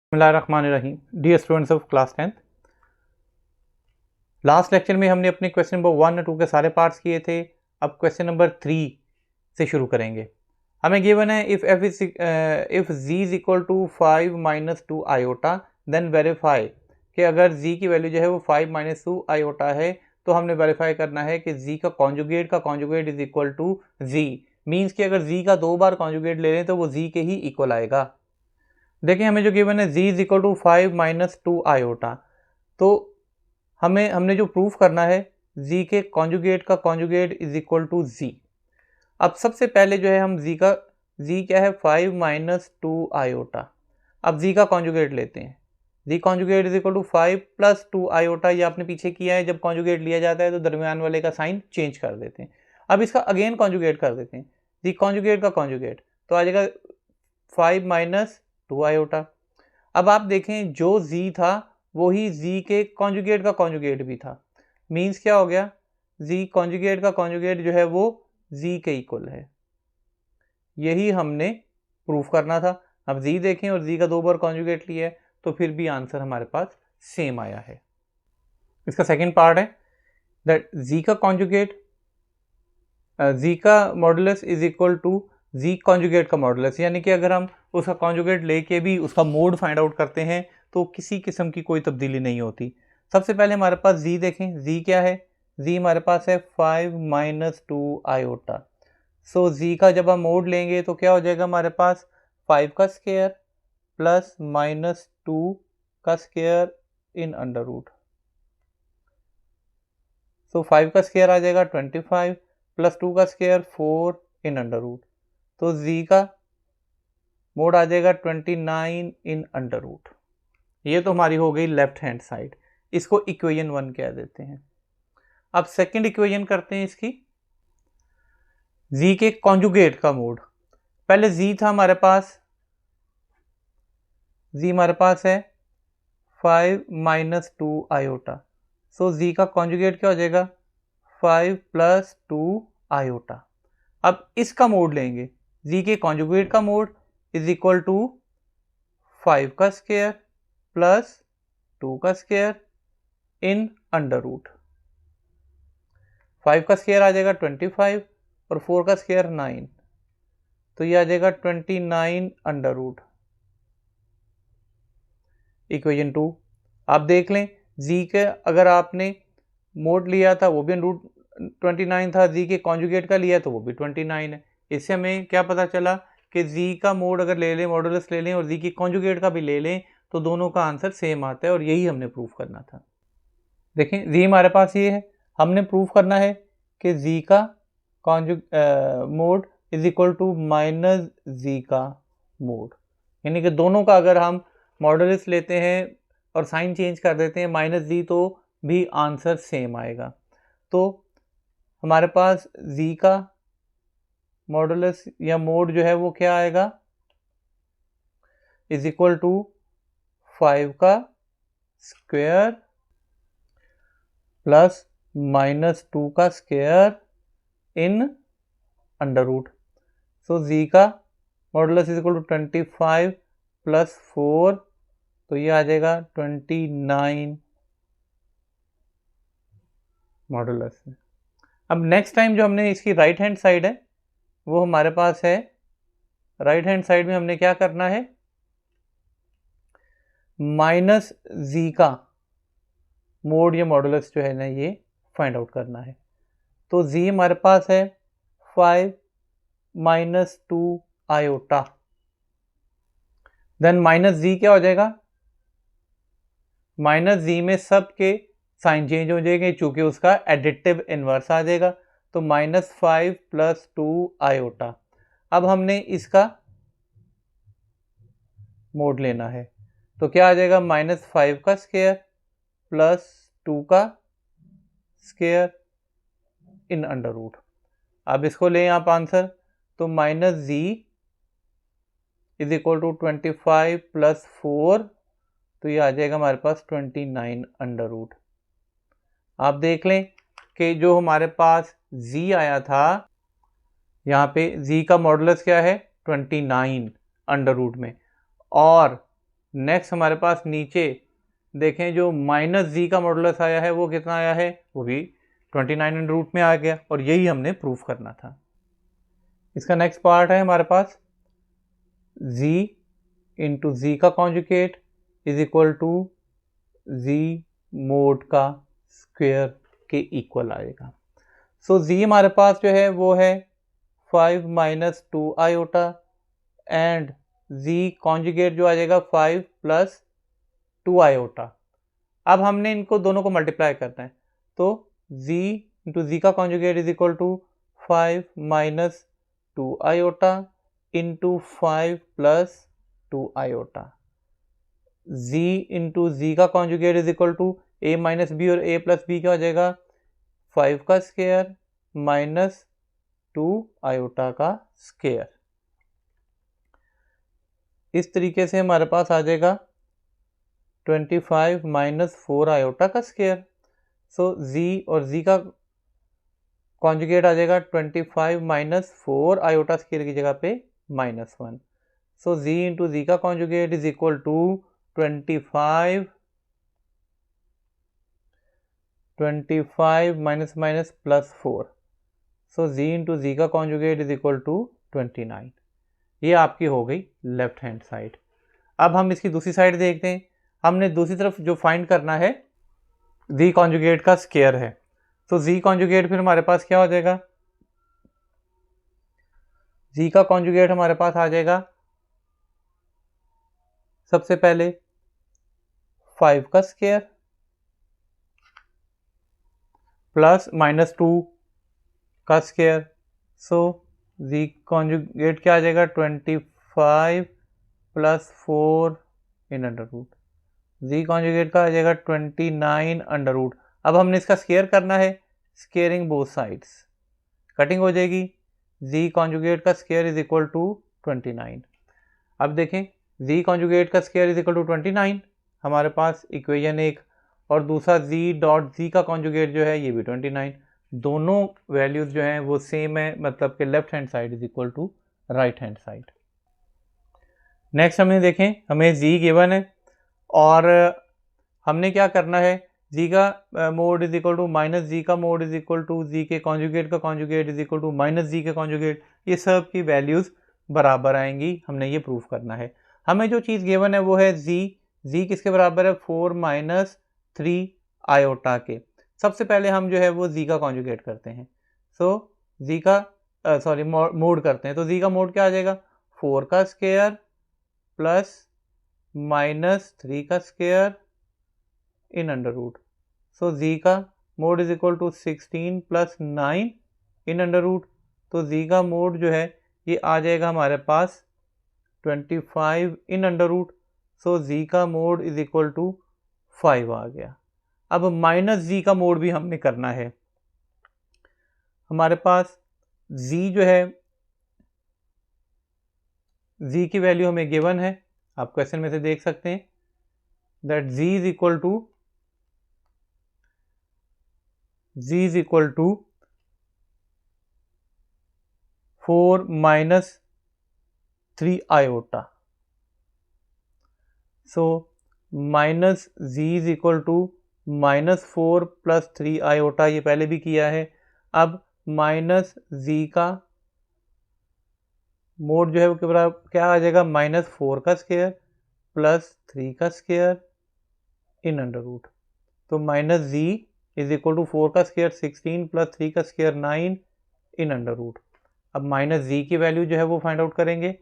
बिस्मिल्लाहिर्रहमानिर्रहीम। Dear students of class 10th, last lecture में हमने अपने क्वेश्चन नंबर 1 और 2 के सारे पार्ट्स किए थे। अब क्वेश्चन नंबर 3 से शुरू करेंगे। हमें गिवन है if z is equal to 5 minus 2 iota then verify कि अगर z की वैल्यू जो है वो 5 माइनस 2 आयोटा है तो हमने वेरीफाई करना है कि z का conjugate is equal to z। Means कि अगर z का 2 बार कॉन्जुगेट ले लें तो वो z के ही इक्वल आएगा। देखिए हमें जो गिवन है z is equal to 5 minus 2 iota, तो हमने जो प्रूफ करना है z के कॉन्जुगेट का conjugate is equal to z। अब सबसे पहले जो है हम z क्या है 5 माइनस 2 आयोटा। अब z का कॉन्जुगेट लेते हैं। z conjugate is equal to 5 plus 2 iota. ये आपने पीछे किया है, जब कॉन्जुगेट लिया जाता है तो दरमियान वाले का साइन चेंज कर देते हैं। अब इसका अगेन कॉन्जुगेट कर देते हैं। z कॉन्जुगेट का कॉन्जुगेट तो आ जाएगा 5 माइनस 2 आयोटा। अब आप देखें जो z था वो ही z के कॉन्जुगेट का कॉन्जुगेट भी था। मीन्स क्या हो गया, z कॉन्जुगेट का कॉन्जुगेट जो है वो z के इक्वल है। यही हमने प्रूफ करना था। अब z देखें और z का 2 बार कॉन्जुगेट लिया है तो फिर भी आंसर हमारे पास सेम आया है। इसका सेकंड पार्ट है दैट z का कॉन्जुगेट z का modulus is equal to z conjugate का मॉडुलस, यानी कि अगर हम उसका कॉन्जुगेट लेके भी उसका मोड फाइंड आउट करते हैं तो किसी किस्म की कोई तब्दीली नहीं होती। सबसे पहले हमारे पास z देखें, z क्या है, z हमारे पास है 5 माइनस 2 आयोटा। सो z का जब हम मोड लेंगे तो क्या हो जाएगा हमारे पास 5 का स्क्वायर प्लस माइनस 2 का स्क्वायर इन अंडर रूट। सो 5 का स्क्वायर आ जाएगा 25 प्लस 2 का स्क्वायर 4 इन अंडर रूट। तो z का मोड आ जाएगा 29 इन अंडर रूट। ये तो हमारी हो गई लेफ्ट हैंड साइड, इसको इक्वेशन 1 कह देते हैं। अब सेकंड इक्वेशन करते हैं इसकी, z के कॉन्जुगेट का मोड। पहले z था हमारे पास, z हमारे पास है 5 माइनस 2 आयोटा। सो z का कॉन्जुगेट क्या हो जाएगा 5 प्लस 2 आयोटा। अब इसका मोड लेंगे, z के कॉन्जुगेट का मोड इज इक्वल टू 5 का स्क्वायर प्लस 2 का स्क्वायर इन अंडर रूट। 5 का स्क्वायर आ जाएगा 25 और 4 का स्क्वायर 9, तो ये आ जाएगा 29 अंडर रूट। इक्वेशन 2 आप देख लें, z के अगर आपने मोड लिया था वो भी रूट 29 था, z के कॉन्जुगेट का लिया तो वो भी 29 है। इससे हमें क्या पता चला कि z का मोड अगर ले लें, मॉडुलस ले लें और z की कॉन्जुगेट का भी ले लें तो दोनों का आंसर सेम आता है, और यही हमने प्रूफ करना था। देखें z हमारे पास ये है, हमने प्रूफ करना है कि z का mod is equal to minus z का मोड, यानी कि दोनों का अगर हम मॉडुलस लेते हैं और साइन चेंज कर देते हैं माइनस z तो भी आंसर सेम आएगा। तो हमारे पास z का मॉडुलस या मोड जो है वो क्या आएगा, इज इक्वल टू 5 का स्क्वायर प्लस माइनस 2 का square in under root. So z का modulus is equal to 25 plus 4, तो ये आ जाएगा 29 मॉडुलस। अब नेक्स्ट टाइम जो हमने इसकी राइट हैंड साइड है वो हमारे पास है, राइट हैंड साइड में हमने क्या करना है, माइनस z का मोड या मॉडुलस जो है ना ये फाइंड आउट करना है। तो z हमारे पास है 5 minus 2 iota, then minus z क्या हो जाएगा, माइनस z में सब के साइन चेंज हो जाएंगे चूंकि उसका एडिटिव इनवर्स आ जाएगा। तो माइनस 5 प्लस 2 आयोटा। अब हमने इसका मोड लेना है तो क्या आ जाएगा, माइनस 5 का स्क्वायर प्लस 2 का स्क्वायर इन अंडर रूट। अब इसको लें आप आंसर, तो minus z is equal to 25 plus 4, तो ये आ जाएगा हमारे पास 29 अंडर रूट। आप देख लें कि जो हमारे पास z आया था यहाँ पे z का मॉडुलस क्या है 29 अंडर रूट में, और नेक्स्ट हमारे पास नीचे देखें जो माइनस जी का मॉडुलस आया है वो कितना आया है, वो भी 29 में आ गया, और यही हमने प्रूफ करना था। इसका नेक्स्ट पार्ट है हमारे पास z इंटू जी का conjugate is equal to z mod का स्क्वायर के इक्वल आएगा। सो z हमारे पास जो है वो है 5 minus 2 iota and z conjugate जो आ जाएगा 5 प्लस 2 आयोटा। अब हमने इनको दोनों को मल्टीप्लाई करना है, तो z इंटू जी का conjugate is equal to 5 minus 2 iota into 5 plus 2 iota. z into z का conjugate is equal to a minus b और a प्लस बी क्या हो जाएगा 5 का स्क्वायर माइनस 2 आयोटा का स्क्वायर। इस तरीके से हमारे पास आ जाएगा 25 माइनस 4 आयोटा का स्क्वायर। सो z और z का कॉन्जुगेट आ जाएगा 25 माइनस 4 आयोटा स्क्वायर की जगह पे -1। सो z इंटू जी का conjugate is equal to 25 minus minus plus 4। So z into z का कॉन्जुगेट इज इक्वल टू 29। ये आपकी हो गई लेफ्ट हैंड साइड। अब हम इसकी दूसरी साइड देखते हैं। हमने दूसरी तरफ जो फाइंड करना है z कॉन्जुगेट का स्क्वायर है, तो z कॉन्जुगेट फिर हमारे पास क्या हो जाएगा, z का कॉन्जुगेट हमारे पास आ जाएगा सबसे पहले 5 का स्क्वायर प्लस -2 का स्क्वायर। सो z कॉन्जुगेट क्या आ जाएगा 25 plus 4 in under root. z conjugate का आ जाएगा 29 अंडर रूट। अब हमने इसका स्क्वायर करना है, स्क्वेयरिंग बोथ साइड्स, कटिंग हो जाएगी। z कॉन्जुगेट का स्क्वायर इज इक्वल टू 29। अब देखें z कॉन्जुगेट का स्क्वायर इज इक्वल टू 29, हमारे पास इक्वेशन एक, और दूसरा z डॉट z का कॉन्जुगेट जो है ये भी 29। दोनों वैल्यूज जो हैं वो सेम है, मतलब कि left hand side is equal to right hand side. Next हमें देखें, हमें z गिवन है और हमने क्या करना है, z का mod is equal to minus z का mod is equal to z के कॉन्जुगेट का conjugate is equal to minus z के कॉन्जुगेट। ये सब की वैल्यूज बराबर आएंगी, हमने ये प्रूफ करना है। हमें जो चीज़ गिवन है वो है z किसके बराबर है 4 माइनस 3 आयोटा के। सबसे पहले हम जो है वो z का कॉन्जुगेट करते हैं, सो z का सॉरी मोड करते हैं, तो z का मोड क्या आ जाएगा 4 का स्क्वायर प्लस -3 का square in under root. So z का mod is equal to 16 plus 9 in under root. तो z का मोड जो है ये आ जाएगा हमारे पास 25 in under root. So z का मोड इज इक्वल टू 5 आ गया। अब माइनस z का मोड भी हमने करना है। हमारे पास z जो है, z की वैल्यू हमें गिवन है, आप क्वेश्चन में से देख सकते हैं that z is equal to 4 minus 3 iota. So minus z is equal to -4 plus 3 iota, ये पहले भी किया है। अब माइनस z का मोड जो है वो क्या आ जाएगा -4 का स्क्वायर प्लस 3 का स्क्वायर इन अंडर रूट। तो minus z is equal to 4 का स्क्वायर 16 प्लस 3 का स्क्वायर 9 इन अंडर रूट। अब माइनस z की वैल्यू जो है वो फाइंड आउट करेंगे।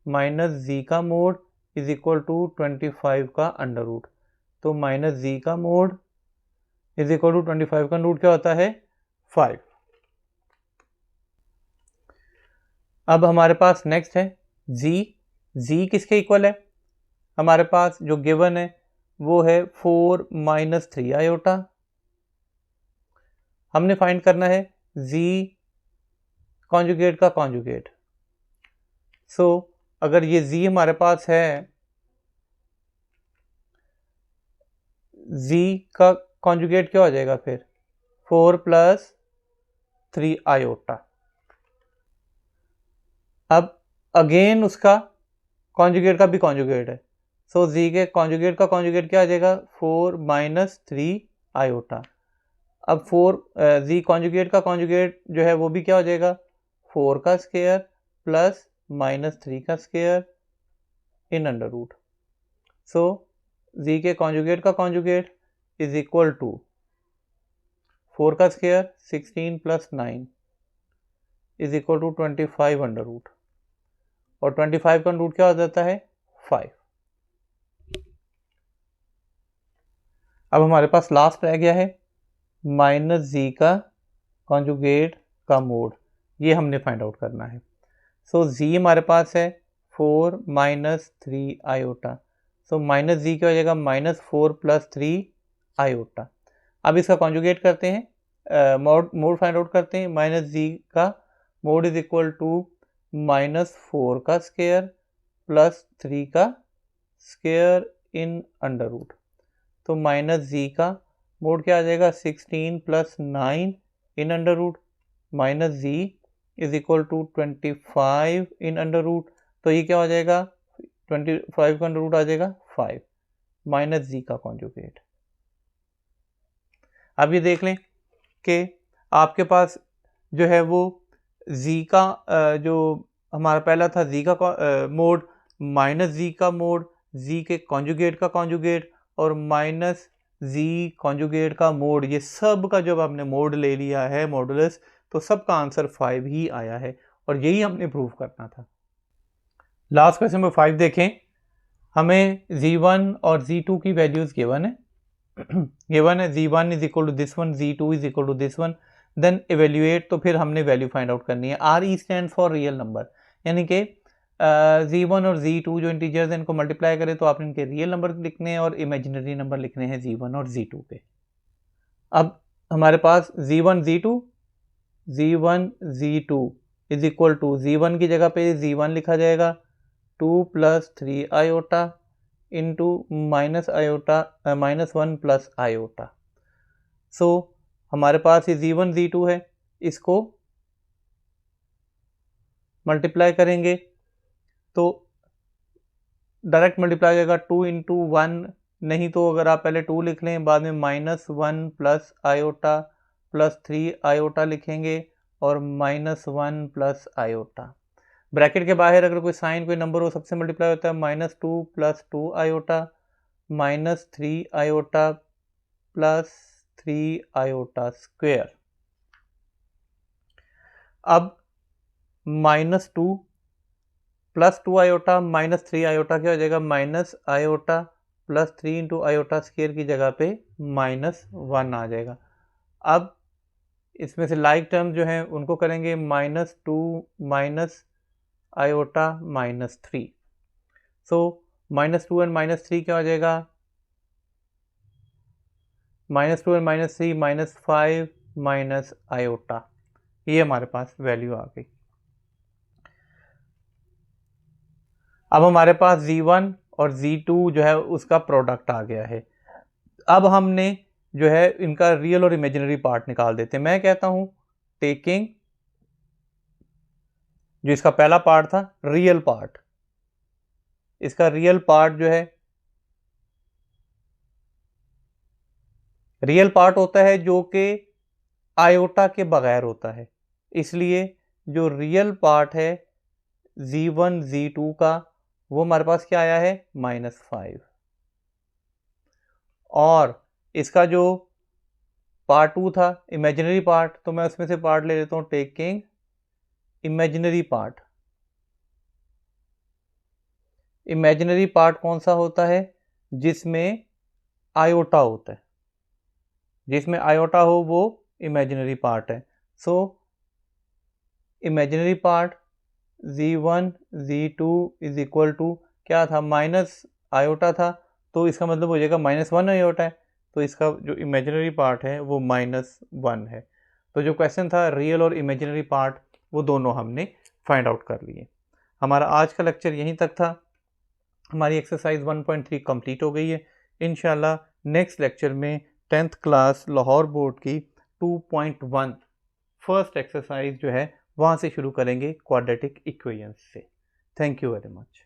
माइनस z का मोड इज इक्वल टू 25 का अंडर रूट। तो माइनस z का मोड इज इक्वल टू 25 का रूट क्या होता है 5। अब हमारे पास नेक्स्ट है z किसके इक्वल है, हमारे पास जो गिवन है वो है 4 माइनस 3 आयोटा। हमने फाइंड करना है z कॉन्जुगेट का कॉन्जुगेट। सो अगर ये z हमारे पास है, z का कॉन्जुगेट क्या हो जाएगा फिर 4 प्लस 3 आयोटा। अब अगेन उसका कॉन्जुगेट का भी कॉन्जुगेट है, सो जी के कॉन्जुगेट का कॉन्जुगेट क्या आ जाएगा, 4 माइनस 3 आयोटा। अब 4 जी कॉन्जुगेट का कॉन्जुगेट जो है वो भी क्या हो जाएगा, 4 का स्क्वायर प्लस माइनस 3 का square in under root. So z के कॉन्जुगेट का कॉन्जुगेट इज इक्वल टू 4 का square 16 plus 9 is equal to 25 under root, और 25 का रूट क्या हो जाता है, 5। अब हमारे पास लास्ट रह गया है माइनस जी का कॉन्जुगेट का मोड, ये हमने फाइंड आउट करना है। सो जी हमारे पास है 4 माइनस 3 आयोटा, सो माइनस जी क्या हो जाएगा, माइनस 4 प्लस 3 आयोटा। अब इसका कॉन्जुगेट करते हैं, मोड फाइंड आउट करते हैं। माइनस जी का mod is equal to minus 4 का स्क्वायर प्लस 3 का स्क्वायर इन अंडर रूट। तो माइनस जी का मोड क्या आ जाएगा, 16 plus 9 in under root, minus z is equal to 25 in under root. तो ये क्या हो जाएगा, 25 का अंडर रूट आ जाएगा 5 माइनस जी का कॉन्जुगेट। अब ये देख लें कि आपके पास जो है वो जी का जो हमारा पहला था जी का मोड, माइनस जी का मोड, जी के कॉन्जुगेट का कॉन्जुगेट और माइनस जी कॉन्जुगेट का मोड, ये सब का जब आपने मोड ले लिया है मॉडुलस, तो सबका आंसर 5 ही आया है, और यही हमने प्रूव करना था। लास्ट क्वेश्चन नंबर 5 देखें। हमें z1 और z2 की वैल्यूज गिवन है। गिवन है z1 is equal to this one, z2 is equal to this one, then evaluate, तो फिर हमने वैल्यू फाइंड आउट करनी है। R E stand for real number, यानी कि z1 और z2 जो इंटीजर्स हैं इनको मल्टीप्लाई करें तो आपने इनके रियल नंबर लिखने हैं और इमेजिनरी नंबर लिखने हैं z1 और z2 पे। अब हमारे पास z1 z2 is equal to z1 की जगह पे z1 लिखा जाएगा 2 plus 3 iota into minus iota minus 1 plus iota. So हमारे पास ये z1 z2 है, इसको मल्टीप्लाई करेंगे तो डायरेक्ट मल्टीप्लाई जाएगा 2 इंटू 1, नहीं तो अगर आप पहले 2 लिख लें बाद में minus 1 plus iota plus 3 iota लिखेंगे और माइनस 1 प्लस आयोटा। ब्रैकेट के बाहर अगर कोई साइन कोई नंबर हो सबसे मल्टीप्लाई होता है, minus 2 plus 2 iota minus 3 iota plus 3 iota square. अब minus 2 plus 2 iota minus 3 iota क्या हो जाएगा, minus iota plus 3 into iota square की जगह पे माइनस 1 आ जाएगा। अब इसमें से लाइक टर्म जो हैं उनको करेंगे, minus 2 minus iota minus 3। So minus 2 and minus 3 क्या हो जाएगा, minus 2 and minus 3 minus 5 minus iota. ये हमारे पास वैल्यू आ गई। अब हमारे पास z1 और z2 जो है उसका प्रोडक्ट आ गया है। अब हमने जो है इनका रियल और इमेजिनरी पार्ट निकाल देते हैं। मैं कहता हूं टेकिंग जो इसका पहला पार्ट था रियल पार्ट, इसका रियल पार्ट जो है रियल पार्ट होता है जो कि आयोटा के बगैर होता है, इसलिए जो रियल पार्ट है z1 z2 का वो हमारे पास क्या आया है, -5। और इसका जो पार्ट 2 था इमेजिनरी पार्ट, तो मैं उसमें से पार्ट ले लेता हूं taking imaginary part. Imaginary part कौन सा होता है, जिसमें आयोटा होता है, जिसमें आयोटा हो वो इमेजिनरी पार्ट है। So imaginary part z1 z2 is equal to क्या था, माइनस आयोटा था, तो इसका मतलब हो जाएगा -1 आयोटा है, तो इसका जो इमेजिनरी पार्ट है वो -1 है। तो जो क्वेश्चन था रियल और इमेजिनरी पार्ट वो दोनों हमने फाइंड आउट कर लिए। हमारा आज का लेक्चर यहीं तक था। हमारी एक्सरसाइज 1.3 कंप्लीट हो गई है। इंशाल्लाह नेक्स्ट लेक्चर में 10th क्लास लाहौर बोर्ड की 2.1 फर्स्ट एक्सरसाइज जो है वहाँ से शुरू करेंगे क्वाड्रेटिक इक्वेशंस से। Thank you very much.